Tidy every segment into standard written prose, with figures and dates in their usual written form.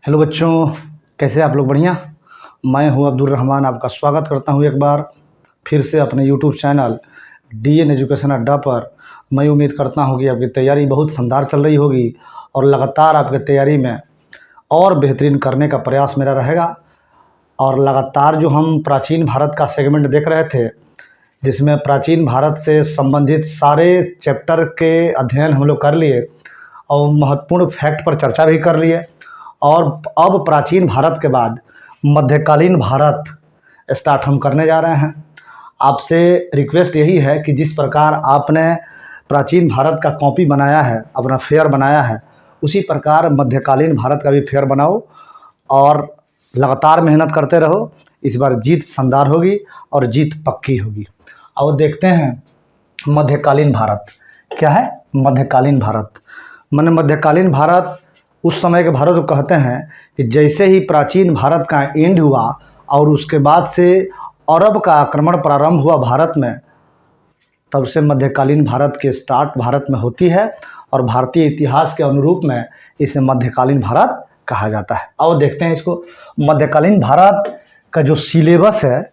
Hello बच्चों, कैसे आप लोग? बढ़िया। मैं हूं अब्दुल रहमान, आपका स्वागत करता हूं एक बार फिर से अपने यूट्यूब चैनल DN एजुकेशन अड्डा पर। मैं उम्मीद करता हूं कि आपकी तैयारी बहुत शानदार चल रही होगी और लगातार आपकी तैयारी में और बेहतरीन करने का प्रयास मेरा रहेगा। और लगातार जो हम प्राचीन भारत का सेगमेंट देख रहे थे, जिसमें प्राचीन भारत से संबंधित सारे चैप्टर के अध्ययन हम लोग कर लिए और महत्वपूर्ण फैक्ट पर चर्चा भी कर लिए। और अब प्राचीन भारत के बाद मध्यकालीन भारत स्टार्ट हम करने जा रहे हैं। आपसे रिक्वेस्ट यही है कि जिस प्रकार आपने प्राचीन भारत का कॉपी बनाया है, अपना फेयर बनाया है, उसी प्रकार मध्यकालीन भारत का भी फेयर बनाओ और लगातार मेहनत करते रहो। इस बार जीत शानदार होगी और जीत पक्की होगी। और देखते हैं मध्यकालीन भारत क्या है। मध्यकालीन भारत माने मध्यकालीन भारत उस समय के भारत को कहते हैं कि जैसे ही प्राचीन भारत का एंड हुआ और उसके बाद से अरब का आक्रमण प्रारंभ हुआ भारत में, तब से मध्यकालीन भारत की स्टार्ट भारत में होती है और भारतीय इतिहास के अनुरूप में इसे मध्यकालीन भारत कहा जाता है। और देखते हैं इसको। मध्यकालीन भारत का जो सिलेबस है,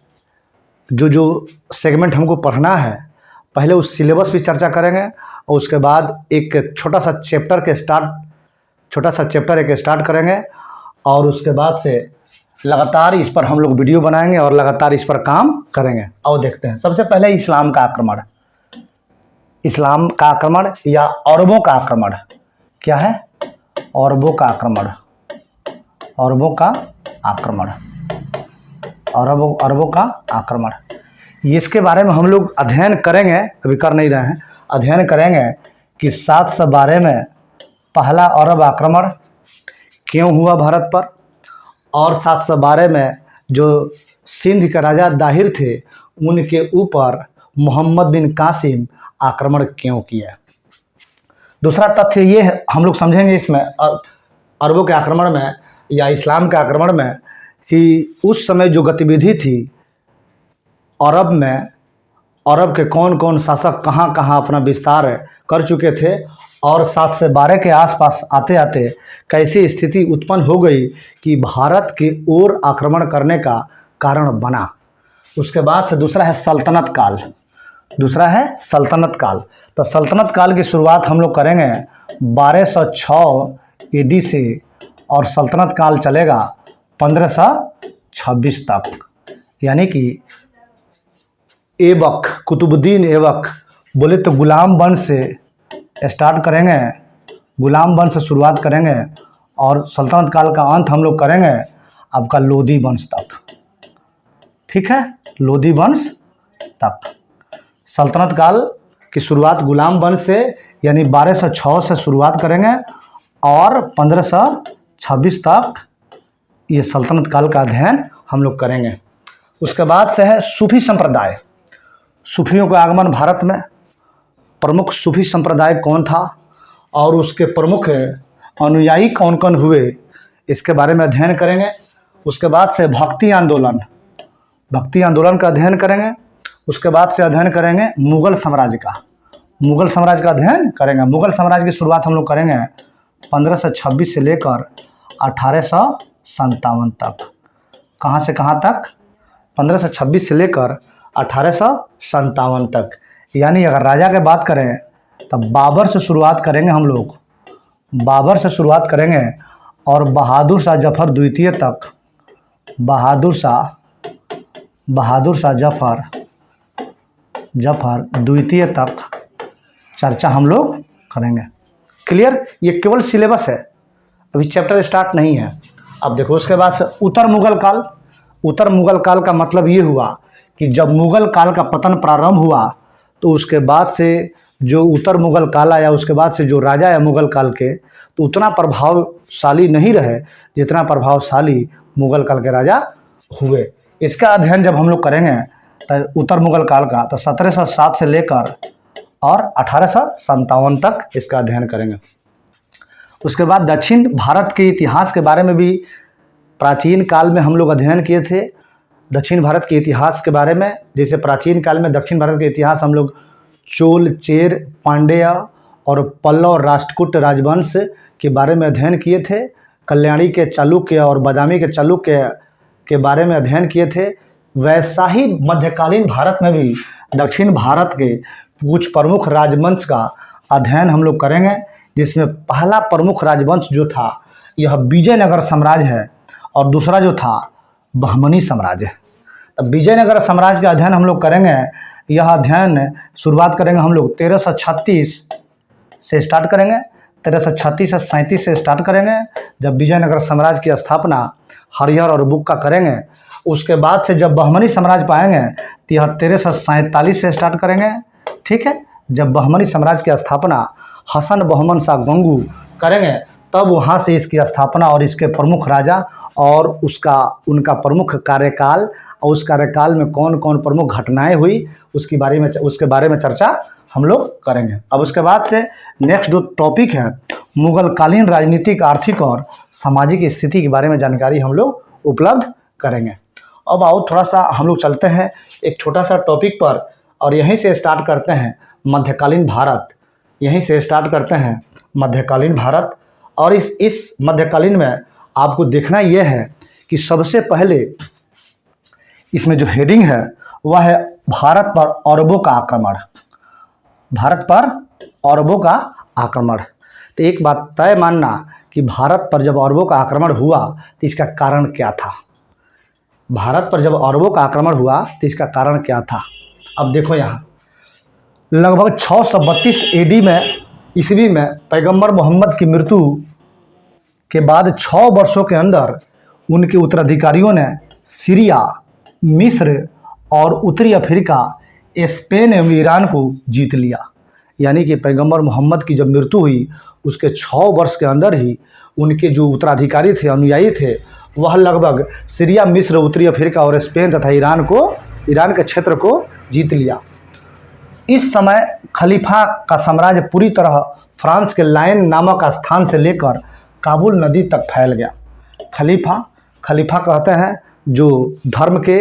जो सेगमेंट हमको पढ़ना है, पहले उस सिलेबस पे चर्चा करेंगे और उसके बाद एक छोटा सा चैप्टर एक स्टार्ट करेंगे और उसके बाद से लगातार इस पर हम लोग वीडियो बनाएंगे और लगातार इस पर काम करेंगे। और देखते हैं सबसे पहले इस्लाम का आक्रमण या अरबों का आक्रमण। क्या है? अरबों का आक्रमण। इसके बारे में हम लोग अध्ययन करेंगे, अभी कर नहीं रहे हैं, अध्ययन करेंगे कि 712 में पहला अरब आक्रमण क्यों हुआ भारत पर, और 712 में जो सिंध के राजा दाहिर थे उनके ऊपर मोहम्मद बिन कासिम आक्रमण क्यों किया। दूसरा तथ्य ये हम लोग समझेंगे इसमें अरबों के आक्रमण में या इस्लाम के आक्रमण में कि उस समय जो गतिविधि थी अरब में, अरब के कौन कौन शासक कहाँ कहाँ अपना विस्तार कर चुके थे और 712 के आसपास आते आते कैसी स्थिति उत्पन्न हो गई कि भारत की ओर आक्रमण करने का कारण बना। उसके बाद से दूसरा है सल्तनत काल। तो सल्तनत काल की शुरुआत हम लोग करेंगे 1206 AD से और सल्तनत काल चलेगा 1526 तक। यानी कि कुतुबुद्दीन ऐबक बोले तो गुलाम वंश से स्टार्ट करेंगे, गुलाम वंश से शुरुआत करेंगे और सल्तनत काल का अंत हम लोग करेंगे आपका लोदी वंश तक। ठीक है, लोदी वंश तक। सल्तनत काल की शुरुआत गुलाम वंश से यानी 1206 से शुरुआत करेंगे और 1526 तक ये सल्तनत काल का अध्ययन हम लोग करेंगे। उसके बाद से है सूफी संप्रदाय। सूफियों का आगमन भारत में, प्रमुख सूफी संप्रदाय कौन था और उसके प्रमुख अनुयायी कौन कौन हुए, इसके बारे में अध्ययन करेंगे। उसके बाद से भक्ति आंदोलन का अध्ययन करेंगे। उसके बाद से अध्ययन करेंगे मुगल साम्राज्य का अध्ययन करेंगे। मुगल साम्राज्य की शुरुआत हम लोग करेंगे 1526 से लेकर 1857 तक। कहाँ से कहाँ तक? 1526 से लेकर 1857 तक। यानी अगर राजा की बात करें तब बाबर से शुरुआत करेंगे हम लोग, और बहादुर शाह जफर द्वितीय तक, बहादुर शाह जफर द्वितीय तक चर्चा हम लोग करेंगे। क्लियर? ये केवल सिलेबस है, अभी चैप्टर स्टार्ट नहीं है। अब देखो उसके बाद से उत्तर मुगल काल का मतलब ये हुआ कि जब मुगल काल का पतन प्रारंभ हुआ तो उसके बाद से जो उत्तर मुगल काल आया, उसके बाद से जो राजा है मुगल काल के, तो उतना प्रभावशाली नहीं रहे जितना प्रभावशाली मुगल काल के राजा हुए। इसका अध्ययन जब हम लोग करेंगे तो उत्तर मुगल काल का, तो 1707 से लेकर और 1857 तक इसका अध्ययन करेंगे। उसके बाद दक्षिण भारत के इतिहास के बारे में भी प्राचीन काल में हम लोग अध्ययन किए थे। दक्षिण भारत के इतिहास के बारे में, जैसे प्राचीन काल में दक्षिण भारत के इतिहास हम लोग चोल, चेर, पांड्या और पल्लव राष्ट्रकूट राजवंश के बारे में अध्ययन किए थे, कल्याणी के चालुक्य और बादामी के चालुक्य के बारे में अध्ययन किए थे, वैसा ही मध्यकालीन भारत में भी दक्षिण भारत के कुछ प्रमुख राजवंश का अध्ययन हम लोग करेंगे, जिसमें पहला प्रमुख राजवंश जो था यह विजयनगर साम्राज्य है और दूसरा जो था बहमनी साम्राज्य है। तब विजयनगर साम्राज्य का अध्ययन हम लोग करेंगे। यह अध्ययन शुरुआत करेंगे हम लोग 1336 से स्टार्ट करेंगे, 1336 से 37 से स्टार्ट करेंगे, जब विजयनगर साम्राज्य की स्थापना हरिहर और बुक का करेंगे। उसके बाद से जब बहमनी साम्राज्य पाएंगे तो यह 1347 से स्टार्ट करेंगे, ठीक है। जब बहमनी साम्राज्य की स्थापना हसन बहमन शाह गंगू करेंगे, तब वहाँ से इसकी स्थापना और इसके प्रमुख राजा और उनका प्रमुख कार्यकाल और उस कार्यकाल में कौन कौन प्रमुख घटनाएं हुई उसके बारे में चर्चा हम लोग करेंगे। अब उसके बाद से नेक्स्ट जो टॉपिक है, मुगलकालीन राजनीतिक, आर्थिक और सामाजिक स्थिति के बारे में जानकारी हम लोग उपलब्ध करेंगे। अब आओ थोड़ा सा हम लोग चलते हैं एक छोटा सा टॉपिक पर और यहीं से स्टार्ट करते हैं मध्यकालीन भारत। यहीं से स्टार्ट करते हैं मध्यकालीन भारत। और इस मध्यकालीन में आपको देखना यह है कि सबसे पहले इसमें जो हेडिंग है वह है भारत पर अरबों का आक्रमण। भारत पर अरबों का आक्रमण। तो एक बात तय मानना कि भारत पर जब अरबों का आक्रमण हुआ तो इसका कारण क्या था। भारत पर जब अरबों का आक्रमण हुआ तो इसका कारण क्या था। अब देखो यहाँ लगभग 632 एडी में ईस्वी में पैगंबर मोहम्मद की मृत्यु के बाद 6 वर्षों के अंदर उनके उत्तराधिकारियों ने सीरिया, मिस्र और उत्तरी अफ्रीका, स्पेन एवं ईरान को जीत लिया। यानी कि पैगंबर मोहम्मद की जब मृत्यु हुई उसके 6 वर्ष के अंदर ही उनके जो उत्तराधिकारी थे, अनुयायी थे, वह लगभग सीरिया, मिस्र, उत्तरी अफ्रीका और स्पेन तथा ईरान के क्षेत्र को जीत लिया। इस समय खलीफा का साम्राज्य पूरी तरह फ्रांस के लायन नामक स्थान से लेकर काबुल नदी तक फैल गया। खलीफा कहते हैं जो धर्म के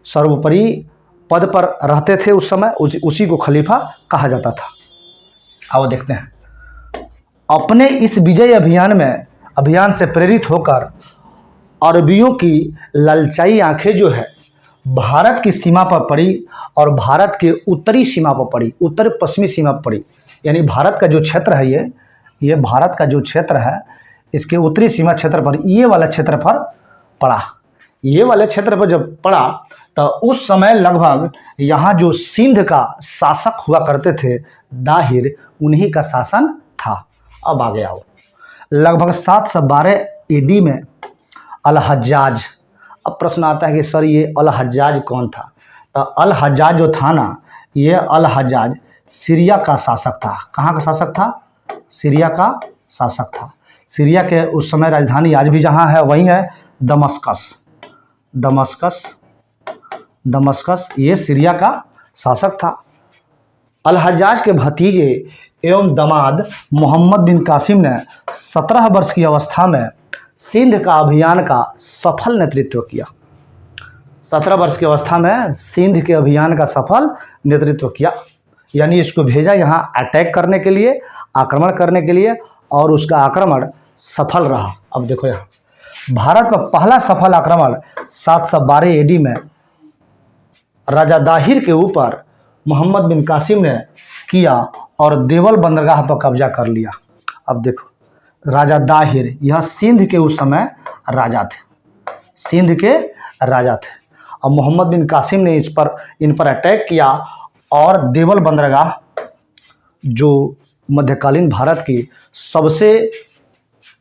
सर्वोपरि पद पर रहते थे उस समय, उसी को खलीफा कहा जाता था। आओ देखते हैं। अपने इस विजय अभियान से प्रेरित होकर अरबियों की ललचाई आंखें जो है भारत की सीमा पर पड़ी और भारत के उत्तरी सीमा पर पड़ी, उत्तर पश्चिमी सीमा पर पड़ी। यानी भारत का जो क्षेत्र है ये भारत का जो क्षेत्र है इसके उत्तरी सीमा क्षेत्र पर ये वाला क्षेत्र पर पड़ा। ये वाले क्षेत्र पर जब पड़ा तो उस समय लगभग यहाँ जो सिंध का शासक हुआ करते थे दाहिर, उन्हीं का शासन था। अब आगे आओ, लगभग 712 एडी में अल हज्जाज। अब प्रश्न आता है कि सर ये अल हज्जाज कौन था। तो अल हज्जाज जो था ना, ये अल हज्जाज सीरिया का शासक था। कहाँ का शासक था? सीरिया का शासक था। सीरिया के उस समय राजधानी आज भी जहाँ है वही है दमस्कस। ये सीरिया का शासक था। अल हज्जाज के भतीजे एवं दामाद मोहम्मद बिन कासिम ने 17 वर्ष की अवस्था में सिंध का अभियान का सफल नेतृत्व किया। 17 वर्ष की अवस्था में सिंध के अभियान का सफल नेतृत्व किया। यानी इसको भेजा यहाँ अटैक करने के लिए, आक्रमण करने के लिए, और उसका आक्रमण सफल रहा। अब देखो यहाँ भारत का पहला सफल आक्रमण 712 एडी में राजा दाहिर के ऊपर मोहम्मद बिन कासिम ने किया और देवल बंदरगाह पर कब्जा कर लिया। अब देखो राजा दाहिर यह सिंध के उस समय राजा थे, और मोहम्मद बिन कासिम ने इन पर अटैक किया और देवल बंदरगाह जो मध्यकालीन भारत की सबसे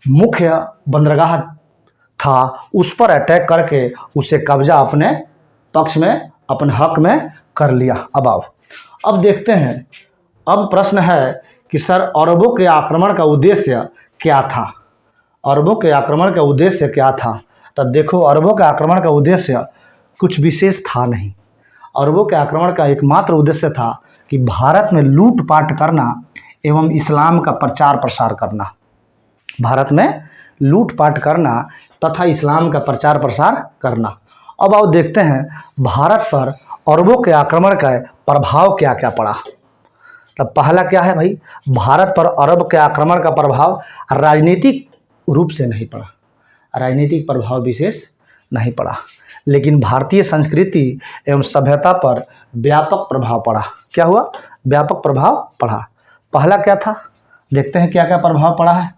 मुख्य बंदरगाह था उस पर अटैक करके उसे कब्जा अपने पक्ष में, अपने हक में कर लिया। अब आओ, अब देखते हैं। अब प्रश्न है कि सर अरबों के आक्रमण का उद्देश्य क्या था। अरबों के आक्रमण का उद्देश्य क्या था? तब देखो अरबों के आक्रमण का उद्देश्य कुछ विशेष था नहीं। अरबों के आक्रमण का एकमात्र उद्देश्य था कि भारत में लूटपाट करना एवं इस्लाम का प्रचार प्रसार करना। भारत में लूटपाट करना तथा इस्लाम का प्रचार प्रसार करना। अब आओ देखते हैं भारत पर अरबों के आक्रमण का प्रभाव क्या क्या पड़ा। तब पहला क्या है भाई, भारत पर अरब के आक्रमण का प्रभाव राजनीतिक रूप से नहीं पड़ा। राजनीतिक प्रभाव विशेष नहीं पड़ा, लेकिन भारतीय संस्कृति एवं सभ्यता पर व्यापक प्रभाव पड़ा। क्या हुआ? व्यापक प्रभाव पड़ा। पहला क्या था? देखते हैं क्या क्या प्रभाव पड़ा है।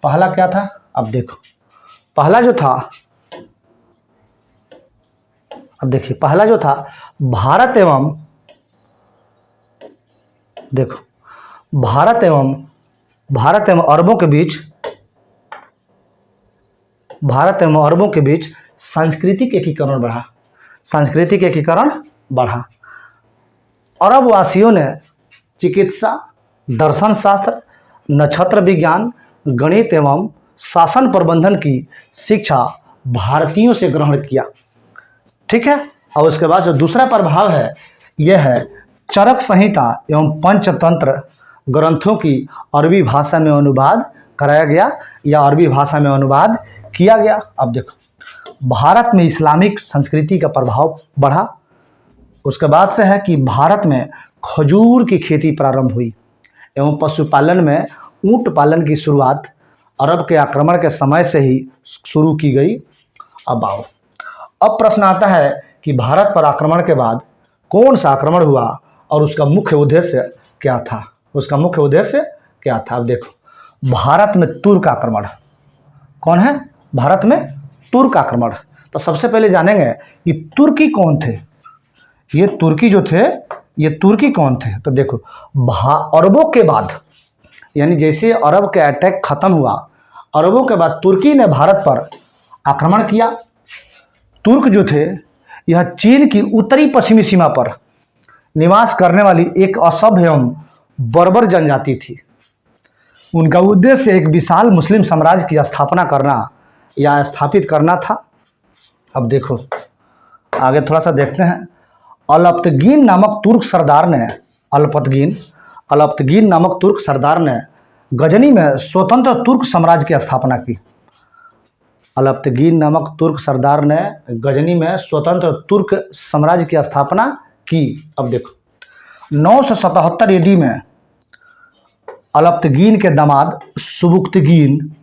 पहला क्या था? अब देखो, पहला जो था, अब देखिए, पहला जो था भारत एवं, देखो, भारत एवं अरबों के बीच, भारत एवं अरबों के बीच सांस्कृतिक एकीकरण बढ़ा। सांस्कृतिक एकीकरण बढ़ा। अरब वासियों ने चिकित्सा, दर्शन शास्त्र, नक्षत्र विज्ञान, गणित एवं शासन प्रबंधन की शिक्षा भारतीयों से ग्रहण किया। ठीक है। और उसके बाद जो दूसरा प्रभाव है यह है चरक संहिता एवं पंचतंत्र ग्रंथों की अरबी भाषा में अनुवाद कराया गया या अरबी भाषा में अनुवाद किया गया। अब देखो, भारत में इस्लामिक संस्कृति का प्रभाव बढ़ा। उसके बाद से है कि भारत में खजूर की खेती प्रारंभ हुई एवं पशुपालन में ऊंट पालन की शुरुआत अरब के आक्रमण के समय से ही शुरू की गई। अब आओ, अब प्रश्न आता है कि भारत पर आक्रमण के बाद कौन सा आक्रमण हुआ और उसका मुख्य उद्देश्य क्या था? उसका मुख्य उद्देश्य क्या था? अब देखो, भारत में तुर्क आक्रमण। कौन है? भारत में तुर्क आक्रमण। तो सबसे पहले जानेंगे कि तुर्की कौन थे। ये तुर्की जो थे, ये तुर्की कौन थे? तो देखो, अरबों के बाद, यानी जैसे अरब के अटैक खत्म हुआ, अरबों के बाद तुर्की ने भारत पर आक्रमण किया। तुर्क जो थे यह चीन की उत्तरी पश्चिमी सीमा पर निवास करने वाली एक असभ्य एवं बर्बर जनजाति थी। उनका उद्देश्य एक विशाल मुस्लिम साम्राज्य की स्थापना करना या स्थापित करना था। अब देखो, आगे थोड़ा सा देखते हैं। अलप्तगीन नामक तुर्क सरदार ने, अलप्तगीन नामक तुर्क सरदार ने गजनी में स्वतंत्र तुर्क साम्राज्य की स्थापना की। अलप्तगीन नामक तुर्क सरदार ने गजनी में स्वतंत्र तुर्क साम्राज्य की स्थापना की। अब देखो, 977 ईडी में अलप्तगीन के दामाद सुबुक्तगीन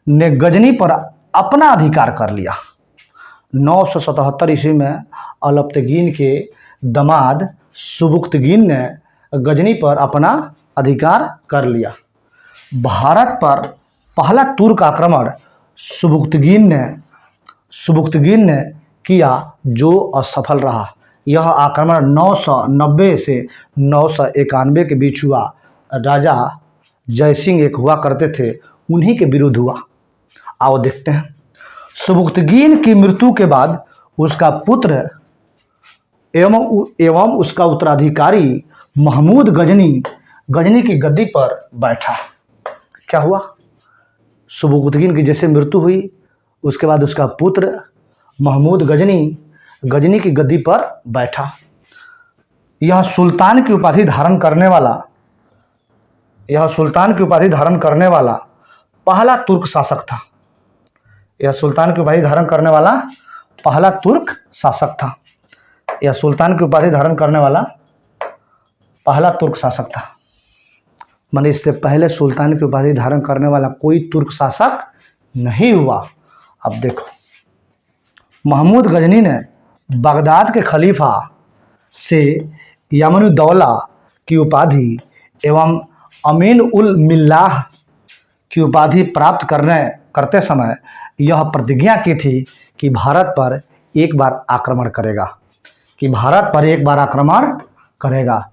ने गजनी पर अपना अधिकार कर लिया। 977 ईस्वी में अलप्तगीन के दामाद सुबुक्तगीन ने गजनी पर अपना अधिकार कर लिया। भारत पर पहला तुर्क आक्रमण सुबुक्तगीन ने किया, जो असफल रहा। यह आक्रमण 990 से 991 के बीच हुआ। राजा जयसिंह एक हुआ करते थे, उन्हीं के विरुद्ध हुआ। आओ देखते हैं। सुबुक्तगीन की मृत्यु के बाद उसका पुत्र एवं उसका उत्तराधिकारी महमूद गजनी की गद्दी पर बैठा। क्या हुआ? सुबुक्तगीन की जैसे मृत्यु हुई, उसके बाद उसका पुत्र महमूद गजनी की गद्दी पर बैठा। यह सुल्तान की उपाधि धारण करने वाला पहला तुर्क शासक था। यह सुल्तान की उपाधि धारण करने वाला पहला तुर्क शासक था। यह सुल्तान की उपाधि धारण करने वाला पहला तुर्क शासक था। माने इससे पहले सुल्तान की उपाधि धारण करने वाला कोई तुर्क शासक नहीं हुआ। अब देखो, महमूद गजनी ने बगदाद के खलीफा से यमनुद्दौला की उपाधि एवं अमीन उल मिल्लाह की उपाधि प्राप्त करते समय यह प्रतिज्ञा की थी कि भारत पर एक बार आक्रमण करेगा।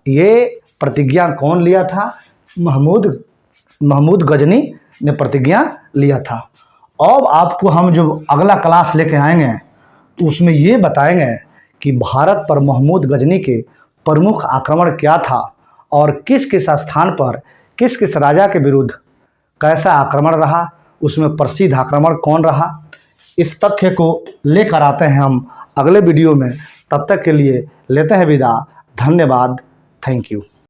ये प्रतिज्ञा कौन लिया था? महमूद गजनी ने प्रतिज्ञा लिया था। अब आपको हम जो अगला क्लास लेके आएंगे तो उसमें ये बताएंगे कि भारत पर महमूद गजनी के प्रमुख आक्रमण क्या था और किस किस स्थान पर किस किस राजा के विरुद्ध कैसा आक्रमण रहा, उसमें प्रसिद्ध आक्रमण कौन रहा। इस तथ्य को लेकर आते हैं हम अगले वीडियो में। तब तक के लिए लेते हैं विदा। धन्यवाद। Thank you.